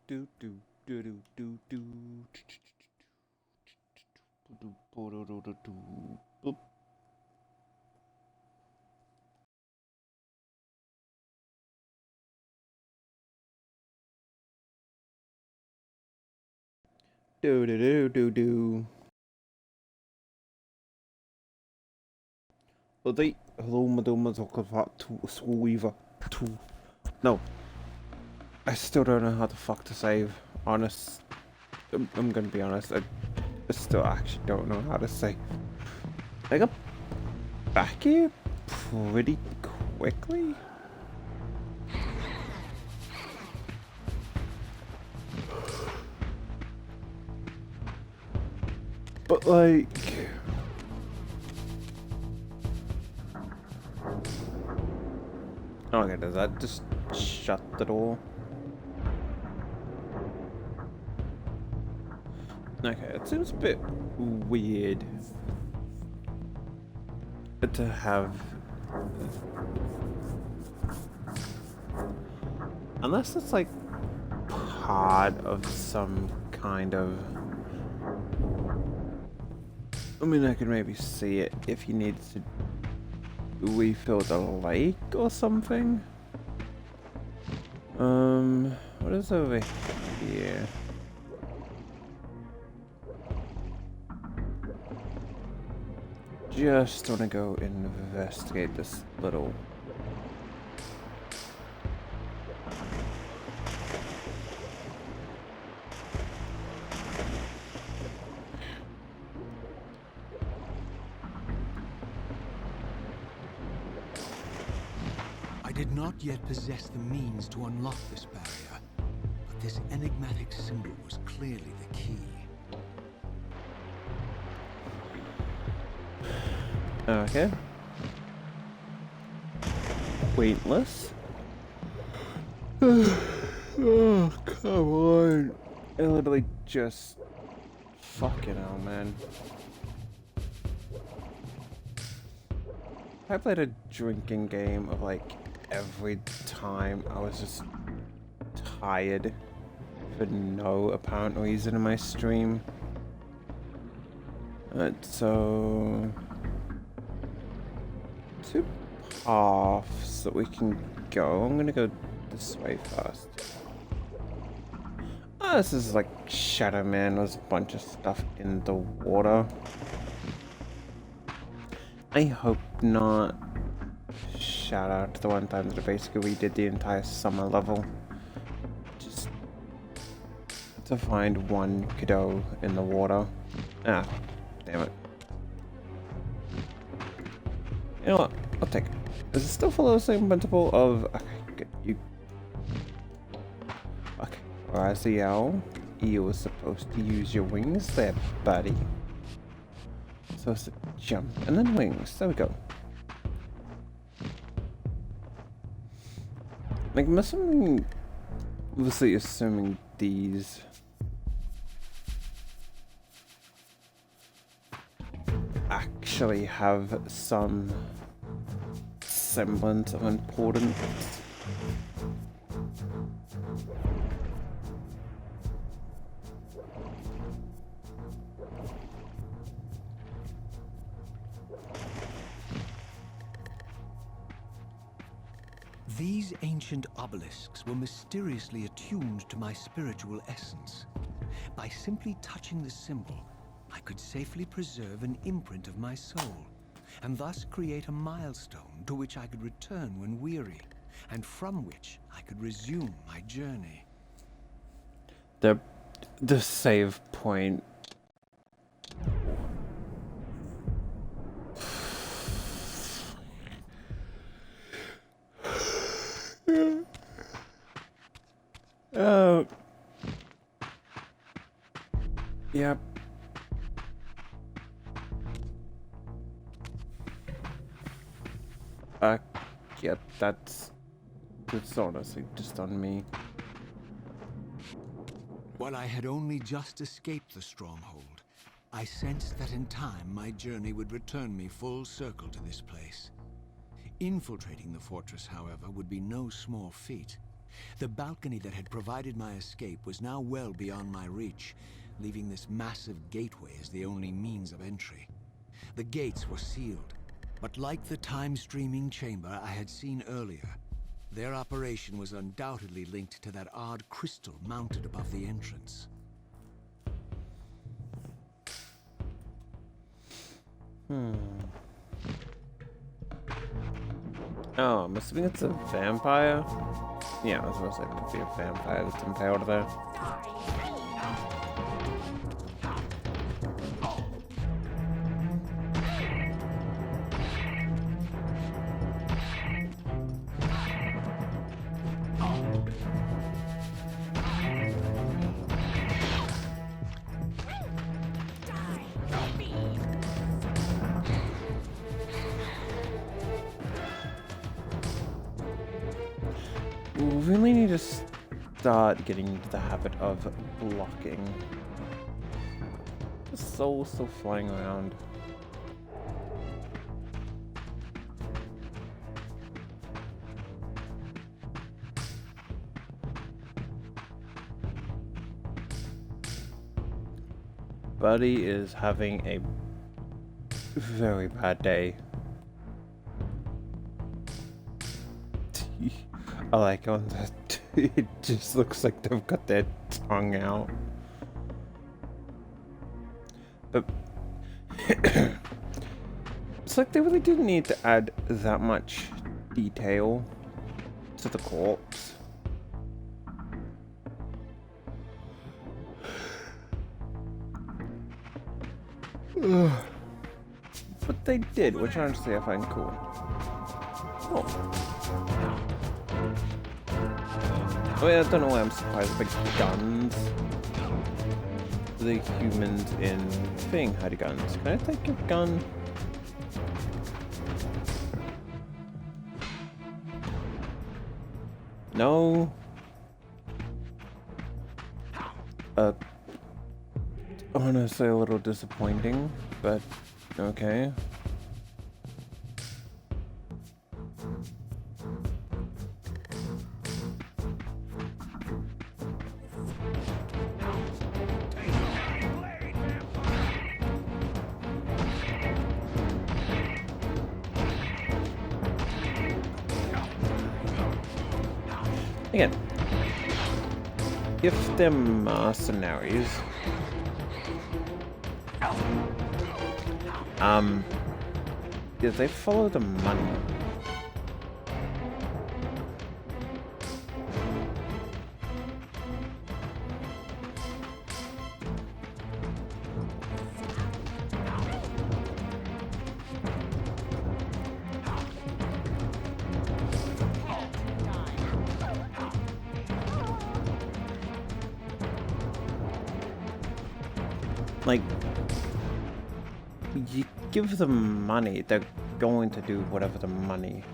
do do do do do do do. Do do do do do. Hello, Madonna Zuckerberg to Weaver. To no, I still don't know how the fuck to save. Honest, I'm gonna be honest. I still actually don't know how to save. I got back here pretty quickly. But like, oh, okay, does that just shut the door? Okay, it seems a bit weird to have, unless it's like part of some kind of. I mean, I could maybe see it if you needed to refill the lake or something. What is over here? Just want to go investigate this little. I did not yet possess the means to unlock this barrier, but this enigmatic symbol was clearly the key. Okay. Weightless. Oh, come on. I literally just. Fucking hell, man. I played a drinking game of like every time I was just tired for no apparent reason in my stream. So. Two paths that we can go. I'm gonna go this way first. Oh, this is like Shadow Man. There's a bunch of stuff in the water. I hope not. Shout out to the one time that I basically redid the entire summer level. Just to find one Cadeau in the water. Ah, damn it. You know what? I'll take it. Does it still follow the same principle of... Okay, good. You... Okay. Raziel, you were supposed to use your wings there, buddy. Supposed to jump and then wings. There we go. Like, I'm assuming... Obviously assuming these... actually have some semblance of importance. These ancient obelisks were mysteriously attuned to my spiritual essence. By simply touching the symbol, I could safely preserve an imprint of my soul, and thus create a milestone to which I could return when weary, and from which I could resume my journey. The save point. Oh. Yep. Yeah, that's honestly just on me. While I had only just escaped the stronghold, I sensed that in time my journey would return me full circle to this place. Infiltrating the fortress, however, would be no small feat, The balcony that had provided my escape was now well beyond my reach, leaving this massive gateway as the only means of entry. The gates were sealed, but like the time-streaming chamber I had seen earlier, their operation was undoubtedly linked to that odd crystal mounted above the entrance. Oh, I'm assuming it's a vampire? Yeah, I was gonna say it could be a vampire that's impaled there. We really need to start getting into the habit of blocking. The soul's still flying around. Buddy is having a very bad day. I like on that. It just looks like they've got their tongue out. But it's like they really didn't need to add that much detail to the corpse. But they did, which honestly I find cool. Oh. I mean, I don't know why I'm surprised by guns. The humans in Thing had guns. Can I take your gun? No. Honestly, a little disappointing, but okay. Again, if they're mercenaries, yeah, they follow the money. Like, you give them money, they're going to do whatever the money.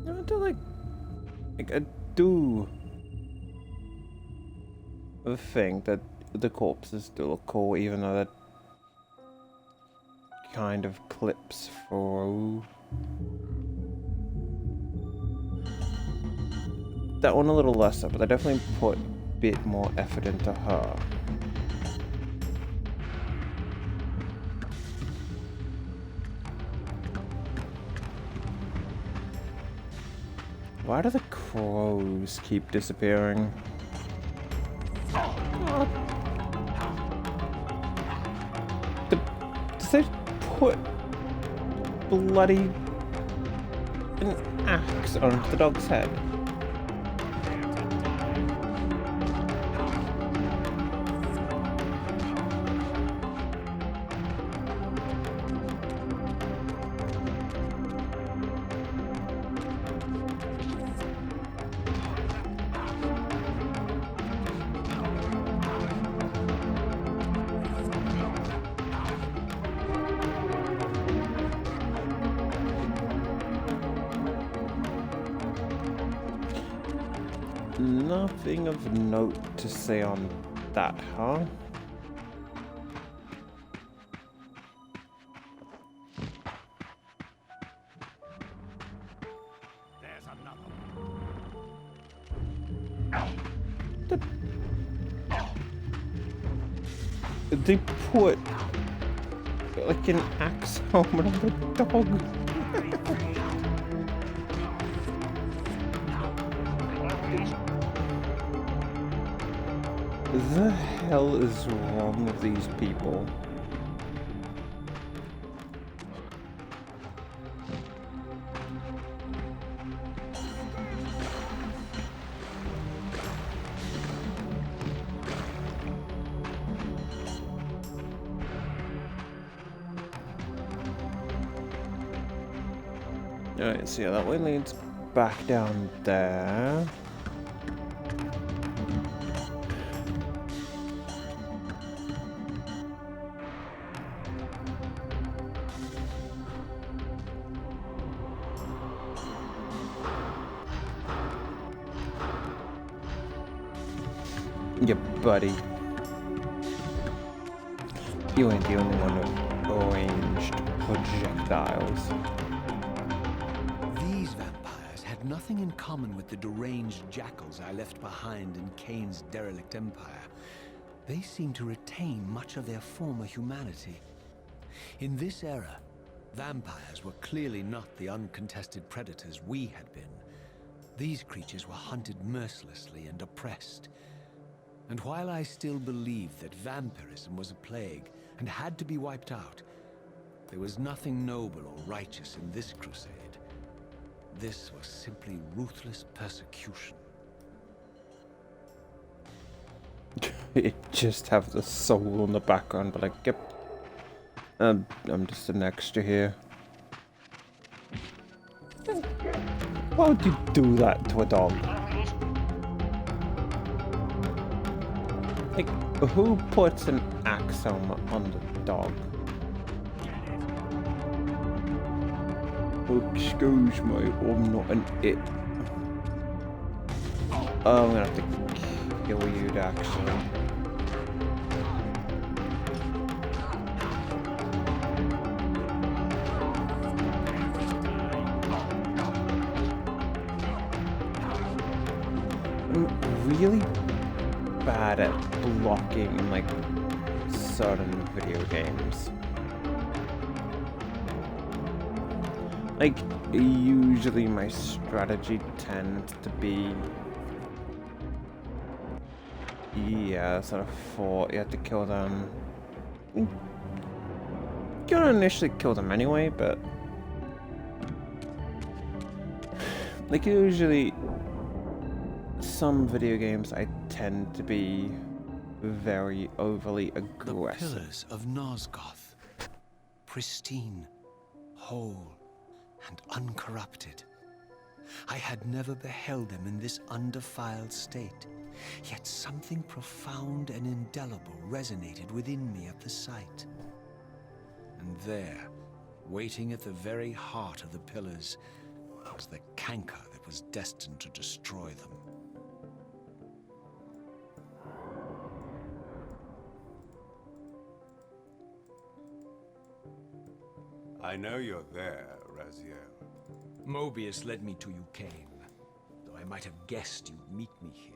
I do like I do think that the corpses still look cool, even though that kind of clips through. That one a little lesser, but I definitely put a bit more effort into her. Why do the crows keep disappearing? Does they put bloody an axe on the dog's head? Nothing of note to say on that, huh? There's another They put like an axe helmet on the dog. The hell is wrong with these people? Alright, so yeah, that way leads back down there. Yeah, buddy. You ain't the only one with arranged projectiles. These vampires had nothing in common with the deranged jackals I left behind in Kane's derelict empire. They seemed to retain much of their former humanity. In this era, vampires were clearly not the uncontested predators we had been. These creatures were hunted mercilessly and oppressed. And while I still believed that vampirism was a plague and had to be wiped out, there was nothing noble or righteous in this crusade. This was simply ruthless persecution. It just have the soul in the background, but like, yep. I'm just an extra here. Why would you do that to a dog? Like, who puts an axe helmet on the dog? Excuse me, I'm not an it. Oh, I'm gonna have to kill you actually. I'm really bad at blocking in like certain video games. Like, usually my strategy tends to be, yeah, sort of fought. You have to kill them. You're gonna initially kill them anyway, but like usually some video games I tend to be very overly aggressive. The pillars of Nosgoth, pristine, whole, and uncorrupted. I had never beheld them in this undefiled state, yet something profound and indelible resonated within me at the sight. And there, waiting at the very heart of the pillars, was the canker that was destined to destroy them. I know you're there, Raziel. Mobius led me to you, Kane, though I might have guessed you'd meet me here.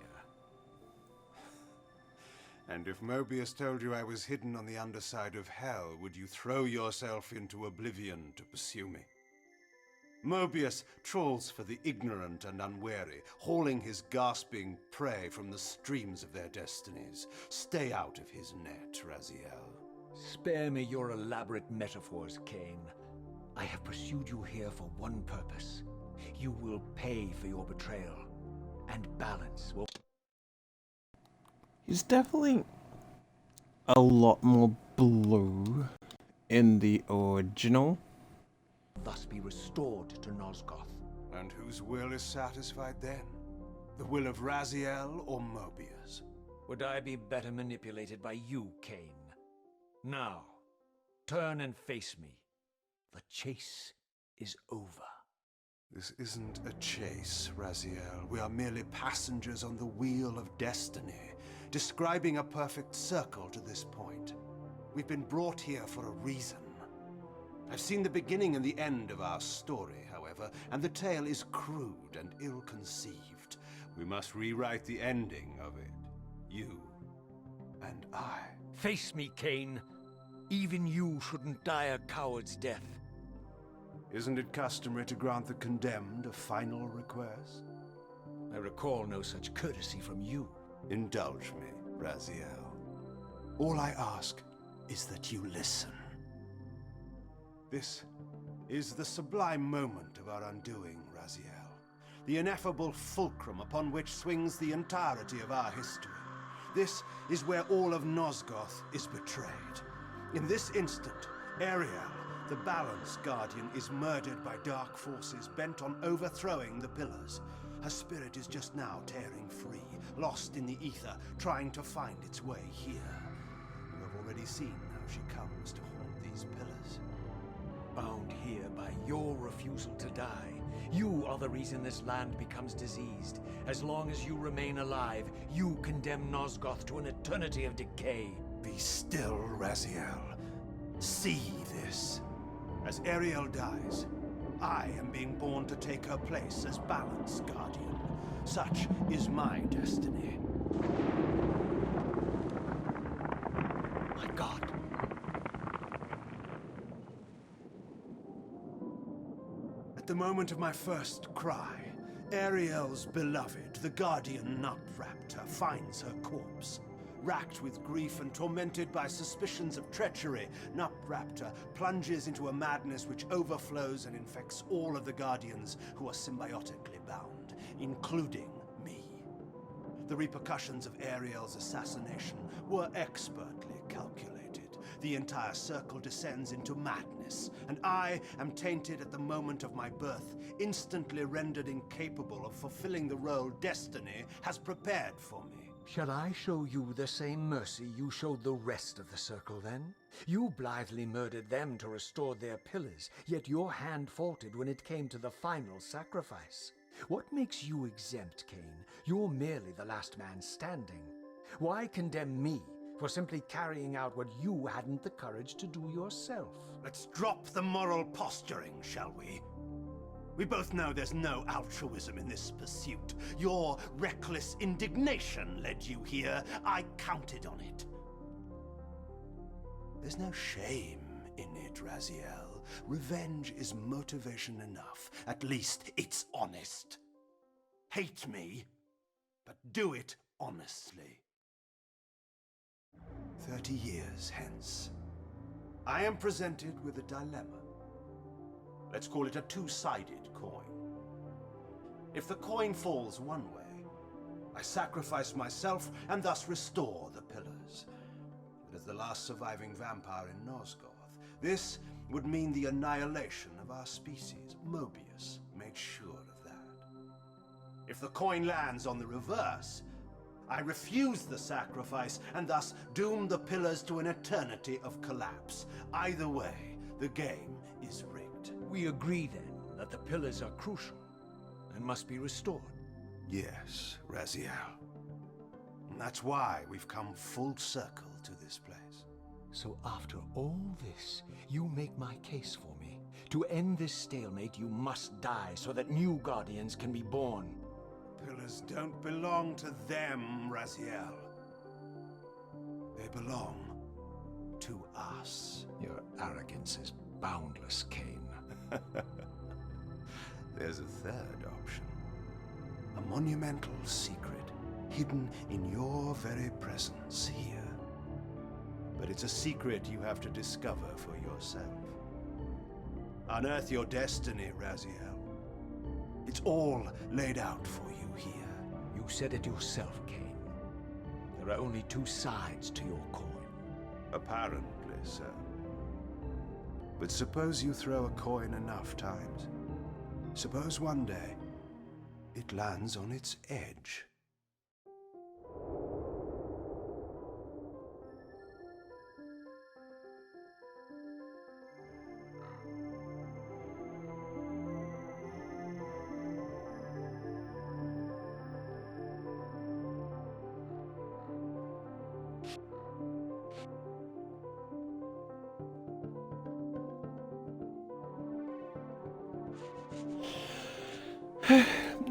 And if Mobius told you I was hidden on the underside of hell, would you throw yourself into oblivion to pursue me? Mobius trawls for the ignorant and unwary, hauling his gasping prey from the streams of their destinies. Stay out of his net, Raziel. Spare me your elaborate metaphors, Kane. I have pursued you here for one purpose. You will pay for your betrayal, and balance will... He's definitely a lot more blue in the original. thus be restored to Nosgoth. And whose will is satisfied then? The will of Raziel or Mobius? Would I be better manipulated by you, Kane? Now, turn and face me. The chase is over. This isn't a chase, Raziel. We are merely passengers on the wheel of destiny, describing a perfect circle to this point. We've been brought here for a reason. I've seen the beginning and the end of our story, however, and the tale is crude and ill-conceived. We must rewrite the ending of it. You and I. Face me, Cain. Even you shouldn't die a coward's death. Isn't it customary to grant the condemned a final request? I recall no such courtesy from you. Indulge me, Raziel. All I ask is that you listen. This is the sublime moment of our undoing, Raziel. The ineffable fulcrum upon which swings the entirety of our history. This is where all of Nosgoth is betrayed. In this instant, Ariel, the Balance Guardian, is murdered by dark forces bent on overthrowing the Pillars. Her spirit is just now tearing free, lost in the ether, trying to find its way here. You have already seen how she comes to haunt these Pillars. Bound here by your refusal to die. You are the reason this land becomes diseased. As long as you remain alive, you condemn Nosgoth to an eternity of decay. Be still, Raziel. See this. As Ariel dies, I am being born to take her place as Balance Guardian. Such is my destiny. My God. At the moment of my first cry, Ariel's beloved, the Guardian Nutraptor, finds her corpse. Racked with grief and tormented by suspicions of treachery, Nutraptor plunges into a madness which overflows and infects all of the Guardians who are symbiotically bound, including me. The repercussions of Ariel's assassination were expertly calculated. The entire circle descends into madness, and I am tainted at the moment of my birth, instantly rendered incapable of fulfilling the role destiny has prepared for me. Shall I show you the same mercy you showed the rest of the circle, then? You blithely murdered them to restore their pillars, yet your hand faltered when it came to the final sacrifice. What makes you exempt, Cain? You're merely the last man standing. Why condemn me for simply carrying out what you hadn't the courage to do yourself? Let's drop the moral posturing, shall we? We both know there's no altruism in this pursuit. Your reckless indignation led you here. I counted on it. There's no shame in it, Raziel. Revenge is motivation enough. At least it's honest. Hate me, but do it honestly. 30 years hence, I am presented with a dilemma. Let's call it a two-sided coin. If the coin falls one way, I sacrifice myself and thus restore the pillars. But as the last surviving vampire in Nosgoth, this would mean the annihilation of our species. Mobius made sure of that. If the coin lands on the reverse, I refuse the sacrifice and thus doom the pillars to an eternity of collapse. Either way, the game is rigged. We agree, then, that the pillars are crucial and must be restored. Yes, Raziel. And that's why we've come full circle to this place. So after all this, you make my case for me. To end this stalemate, you must die so that new Guardians can be born. Pillars don't belong to them, Raziel. They belong to us. Your arrogance is boundless, Cain. There's a third option. A monumental secret, hidden in your very presence here. But it's a secret you have to discover for yourself. Unearth your destiny, Raziel. It's all laid out for you here. You said it yourself, Cain. There are only two sides to your coin. Apparently so. But suppose you throw a coin enough times. Suppose one day it lands on its edge.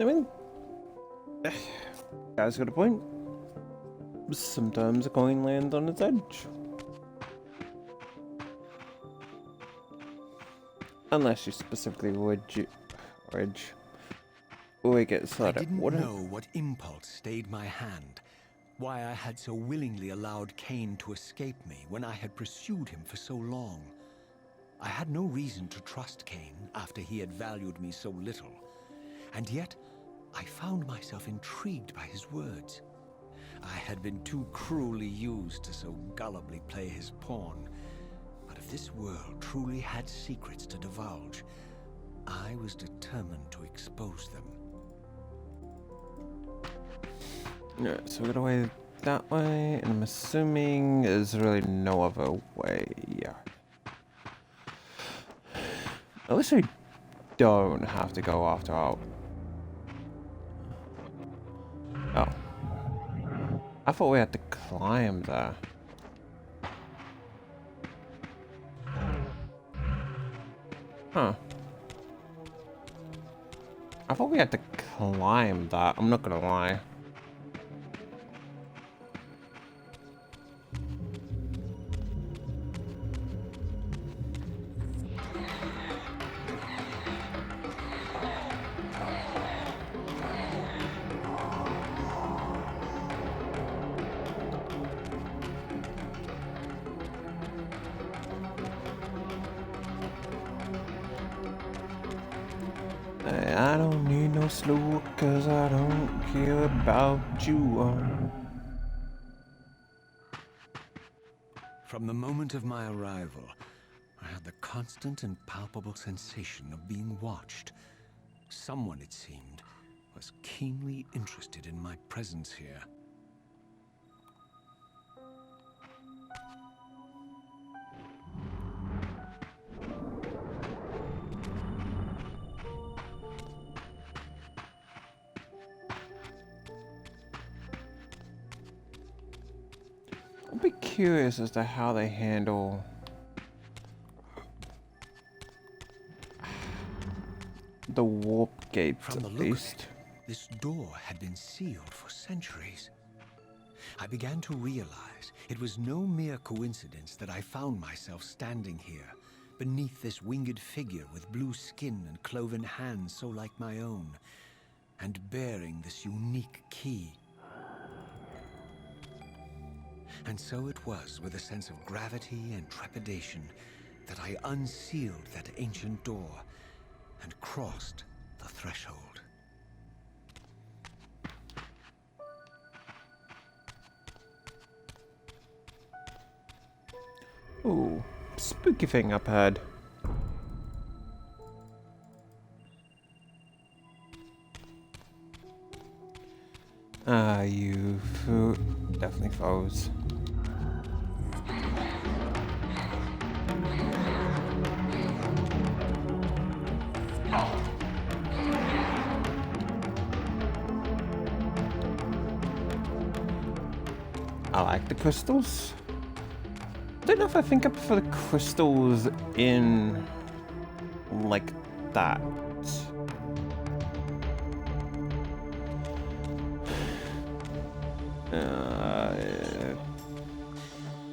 I mean, guy's got a point. Sometimes a coin lands on its edge. Unless you specifically wedge. We get I sort of didn't wooden. know what impulse stayed my hand, why I had so willingly allowed Cain to escape me when I had pursued him for so long. I had no reason to trust Cain after he had valued me so little, and yet I found myself intrigued by his words. I had been too cruelly used to so gullibly play his pawn, but if this world truly had secrets to divulge, I was determined to expose them. Alright, so we got away that way, and I'm assuming there's really no other way. Yeah. At least we don't have to go after our... Oh. I thought we had to climb there. Huh. I thought we had to climb that, I'm not gonna lie. I don't need no slow, cause I don't care about you. From the moment of my arrival, I had the constant and palpable sensation of being watched. Someone, it seemed, was keenly interested in my presence here. I'll be curious as to how they handle the warp gates, From the at look of least. it, this door had been sealed for centuries. I began to realize it was no mere coincidence that I found myself standing here, beneath this winged figure with blue skin and cloven hands so like my own, and bearing this unique key. And so it was with a sense of gravity and trepidation that I unsealed that ancient door and crossed the threshold. Ooh, spooky thing up ahead. Ah, you definitely foes. I like the crystals. I don't know if I think I prefer the crystals in like that.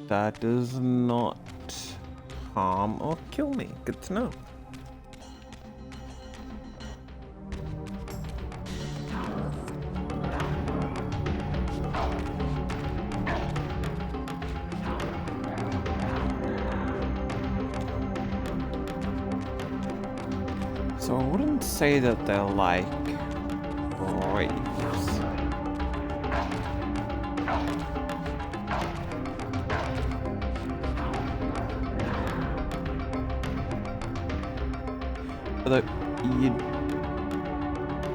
That does not harm or kill me. Good to know. So I wouldn't say that they're like raves. Although you'd,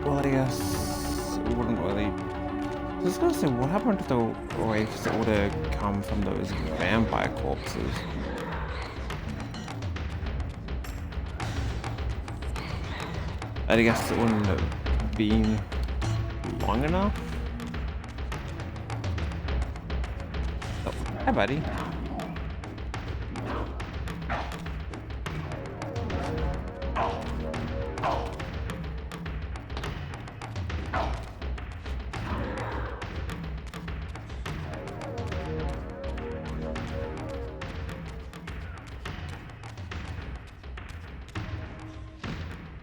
well, I guess it wouldn't really. I was gonna say, what happened to the raves that would have come from those vampire corpses? I guess it wouldn't have been long enough. Oh, hi, buddy.